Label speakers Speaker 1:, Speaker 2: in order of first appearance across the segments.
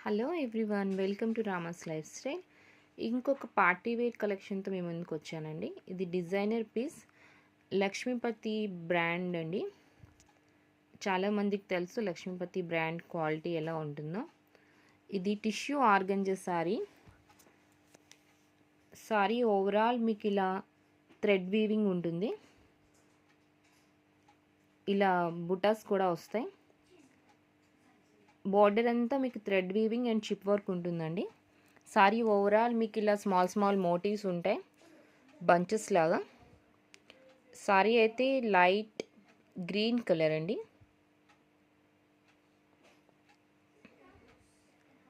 Speaker 1: Hello everyone, welcome to Rama's life style. ఇంకొక party wear కలెక్షన్తో మేము ముందుకు వచ్చానండి. ఇది డిజైనర్ పీస్, లక్ష్మీపతి బ్రాండ్ అండి. చాలామందికి తెలుసు లక్ష్మీపతి బ్రాండ్ క్వాలిటీ ఎలా ఉంటుందో. ఇది టిష్యూ ఆర్గంజా సారీ ఓవరాల్ మీకు ఇలా థ్రెడ్ వీవింగ్ ఉంటుంది. ఇలా బుటాస్ కూడా వస్తాయి. బార్డర్ అంతా మీకు thread weaving and chip work ఉంటుందండి. సారీ ఓవరాల్ మీకు ఇలా స్మాల్ మోటివ్స్ ఉంటాయి, బంచెస్ లాగా. సారీ అయితే లైట్ గ్రీన్ కలర్ అండి,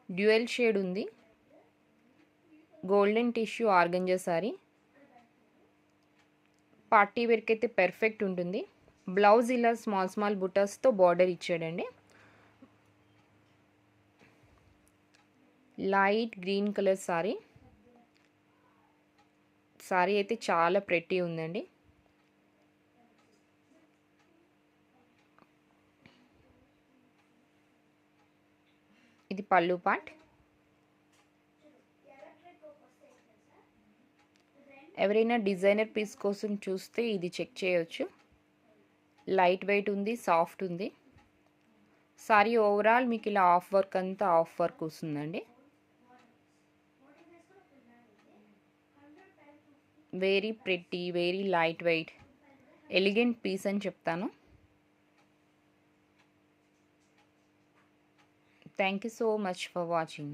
Speaker 1: డ్యూయల్ షేడ్ ఉంది. Golden tissue organza sorry, party వేర్కి అయితే పర్ఫెక్ట్ ఉంటుంది. బ్లౌజ్ ఇలా స్మాల్ బుటాస్తో బార్డర్ ఇచ్చాడండి. లైట్ గ్రీన్ కలర్ సారీ అయితే చాలా ప్రెట్టి ఉందండి. ఇది పళ్ళు పార్ట్. ఎవరైనా డిజైనర్ పీస్ కోసం చూస్తే ఇది చెక్ చేయొచ్చు. లైట్ వెయిట్ ఉంది, సాఫ్ట్ ఉంది. సారీ ఓవరాల్ మీకు ఇలా ఆఫ్ వర్క్ అంతా ఆఫ్ వర్క్ వస్తుందండి. Very pretty, very light weight, elegant piece అని చెప్తాను. Thank you so much for watching.